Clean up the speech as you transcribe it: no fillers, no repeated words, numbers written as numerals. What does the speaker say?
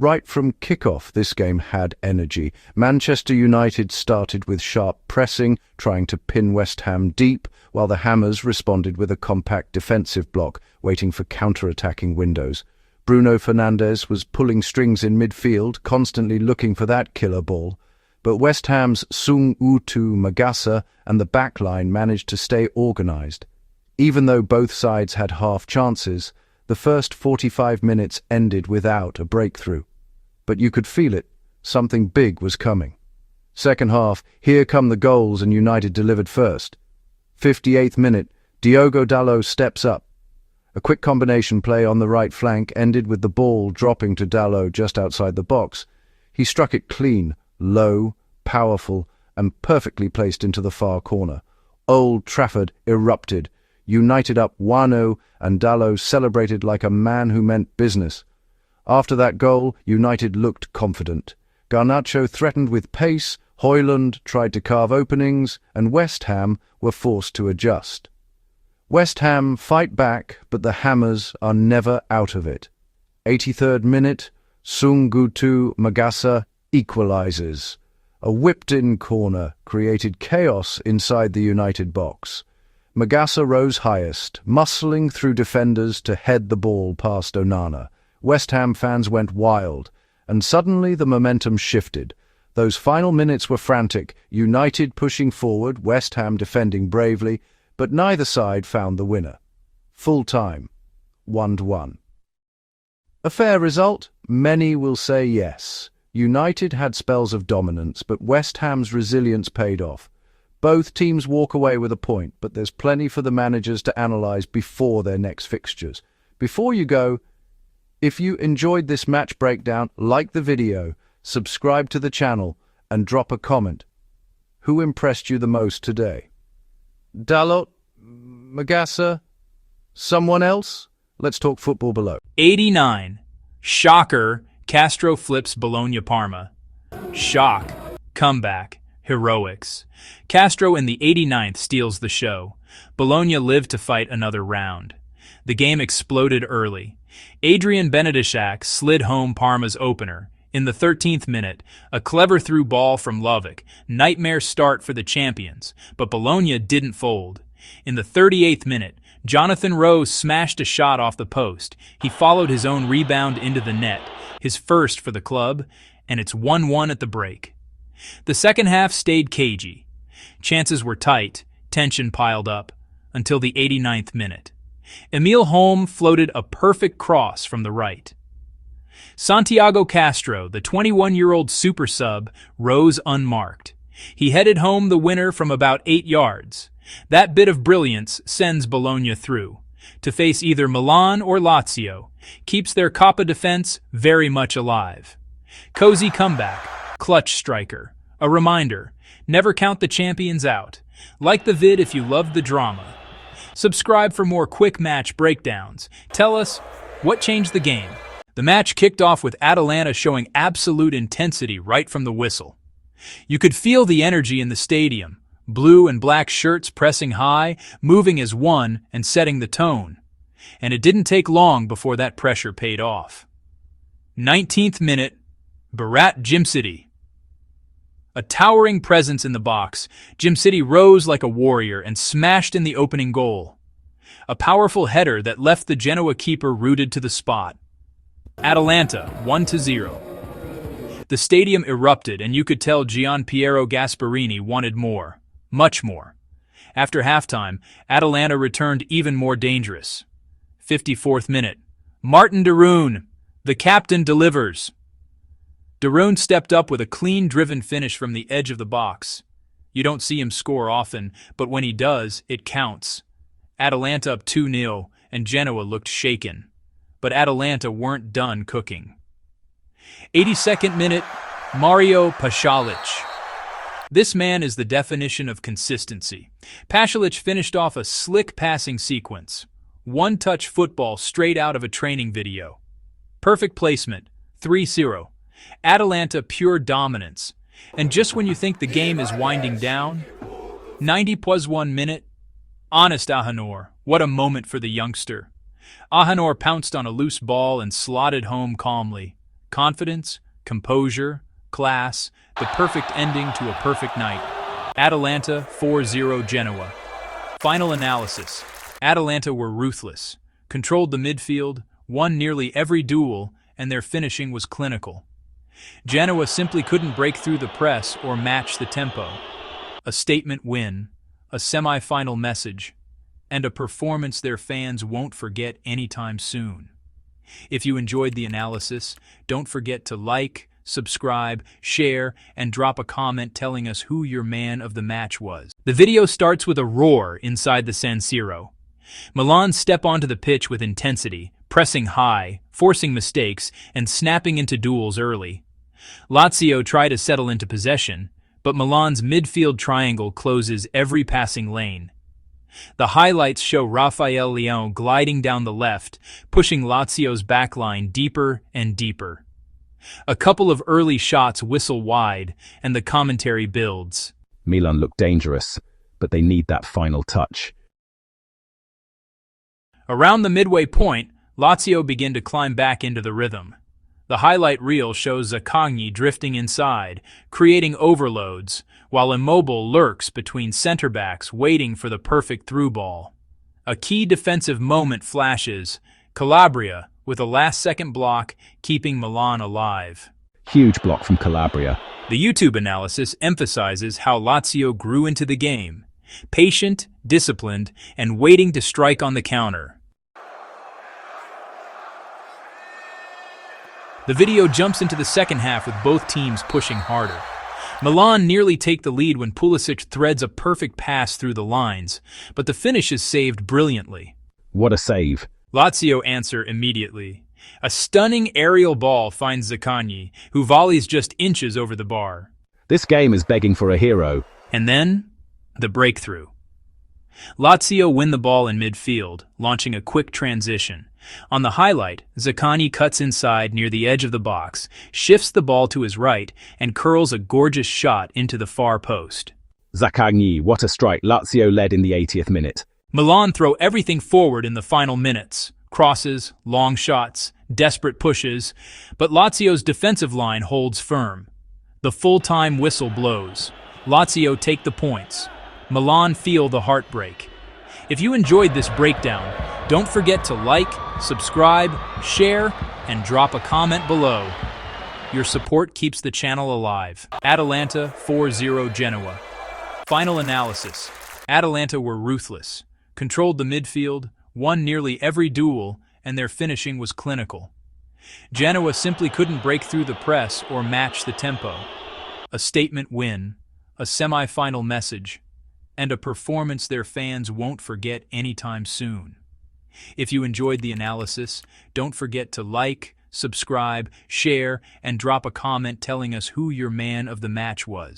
Right from kickoff, this game had energy. Manchester United started with sharp pressing, trying to pin West Ham deep, while the Hammers responded with a compact defensive block, waiting for counter-attacking windows. Bruno Fernandes was pulling strings in midfield, constantly looking for that killer ball. But West Ham's Sung Utu Magasa and the backline managed to stay organised. Even though both sides had half chances, the first 45 minutes ended without a breakthrough. But you could feel it. Something big was coming. Second half, here come the goals, and United delivered first. 58th minute, Diogo Dalot steps up. A quick combination play on the right flank ended with the ball dropping to Dalot just outside the box. He struck it clean, low, powerful, and perfectly placed into the far corner. Old Trafford erupted. United up 1-0, and Dalot celebrated like a man who meant business. After that goal, United looked confident. Garnacho threatened with pace, Højlund tried to carve openings, and West Ham were forced to adjust. West Ham fight back, but the Hammers are never out of it. 83rd minute, Sungutu Magasa equalises. A whipped-in corner created chaos inside the United box. Magasa rose highest, muscling through defenders to head the ball past Onana. West Ham fans went wild, and suddenly the momentum shifted. Those final minutes were frantic, United pushing forward, West Ham defending bravely, but neither side found the winner. Full time, 1-1. A fair result? Many will say yes. United had spells of dominance, but West Ham's resilience paid off. Both teams walk away with a point, but there's plenty for the managers to analyse before their next fixtures. Before you go, if you enjoyed this match breakdown, like the video, subscribe to the channel, and drop a comment. Who impressed you the most today? Dalot? Magasa? Someone else? Let's talk football below. 89. Shocker. Castro flips Bologna-Parma. Shock. Comeback. Heroics. Castro in the 89th steals the show. Bologna lived to fight another round. The game exploded early. Adrian Benedishak slid home Parma's opener. In the 13th minute, a clever through ball from Lovic. Nightmare start for the champions, but Bologna didn't fold. In the 38th minute, Jonathan Rose smashed a shot off the post. He followed his own rebound into the net, his first for the club, and it's 1-1 at the break. The second half stayed cagey. Chances were tight, tension piled up, until the 89th minute. Emil Holm floated a perfect cross from the right. Santiago Castro, the 21-year-old super sub, rose unmarked. He headed home the winner from about 8 yards. That bit of brilliance sends Bologna through, to face either Milan or Lazio, keeps their Coppa defense very much alive. Cozy comeback, clutch striker. A reminder, never count the champions out. Like the vid if you loved the drama. Subscribe for more quick match breakdowns. Tell us, what changed the game? The match kicked off with Atalanta showing absolute intensity right from the whistle. You could feel the energy in the stadium. Blue and black shirts pressing high, moving as one and setting the tone. And it didn't take long before that pressure paid off. 19th minute, Berat Jimcity. A towering presence in the box, Jimcity rose like a warrior and smashed in the opening goal. A powerful header that left the Genoa keeper rooted to the spot. Atalanta, 1-0. The stadium erupted and you could tell Gianpiero Gasperini wanted more. Much more. After halftime, Atalanta returned even more dangerous. 54th minute. Martin de Roon, the captain, delivers. De Roon stepped up with a clean-driven finish from the edge of the box. You don't see him score often, but when he does, it counts. Atalanta up 2-0, and Genoa looked shaken. But Atalanta weren't done cooking. 82nd minute, Mario Pasalic. This man is the definition of consistency. Pasalic finished off a slick passing sequence. One-touch football straight out of a training video. Perfect placement, 3-0. Atalanta pure dominance. And just when you think the game is winding down, 90+1 minute, honest Ahanor, what a moment for the youngster. Ahanor pounced on a loose ball and slotted home calmly. Confidence, composure, class, the perfect ending to a perfect night. Atalanta 4-0 Genoa. Final analysis. Atalanta were ruthless, controlled the midfield, won nearly every duel, and their finishing was clinical. Genoa simply couldn't break through the press or match the tempo. A statement win, a semi-final message, and a performance their fans won't forget anytime soon. If you enjoyed the analysis, don't forget to like, subscribe, share, and drop a comment telling us who your man of the match was. The video starts with a roar inside the San Siro. Milan step onto the pitch with intensity, pressing high, forcing mistakes, and snapping into duels early. Lazio try to settle into possession, but Milan's midfield triangle closes every passing lane. The highlights show Rafael Leão gliding down the left, pushing Lazio's backline deeper and deeper. A couple of early shots whistle wide, and the commentary builds. Milan look dangerous, but they need that final touch. Around the midway point, Lazio begin to climb back into the rhythm. The highlight reel shows Zaccagni drifting inside, creating overloads, while Immobile lurks between center-backs waiting for the perfect through ball. A key defensive moment flashes, Calabria, with a last-second block, keeping Milan alive. Huge block from Calabria. The YouTube analysis emphasizes how Lazio grew into the game, patient, disciplined, and waiting to strike on the counter. The video jumps into the second half with both teams pushing harder. Milan nearly take the lead when Pulisic threads a perfect pass through the lines, but the finish is saved brilliantly. What a save. Lazio answer immediately. A stunning aerial ball finds Zaccagni, who volleys just inches over the bar. This game is begging for a hero. And then, the breakthrough. Lazio win the ball in midfield, launching a quick transition. On the highlight, Zaccagni cuts inside near the edge of the box, shifts the ball to his right, and curls a gorgeous shot into the far post. Zaccagni, what a strike. Lazio led in the 80th minute. Milan throw everything forward in the final minutes. Crosses, long shots, desperate pushes, but Lazio's defensive line holds firm. The full-time whistle blows. Lazio take the points. Milan feel the heartbreak. If you enjoyed this breakdown, don't forget to like, subscribe, share, and drop a comment below. Your support keeps the channel alive. Atalanta 4-0 Genoa. Final analysis. Atalanta were ruthless, controlled the midfield, won nearly every duel, and their finishing was clinical. Genoa simply couldn't break through the press or match the tempo. A statement win, a semi-final message, and a performance their fans won't forget anytime soon. If you enjoyed the analysis, don't forget to like, subscribe, share, and drop a comment telling us who your man of the match was.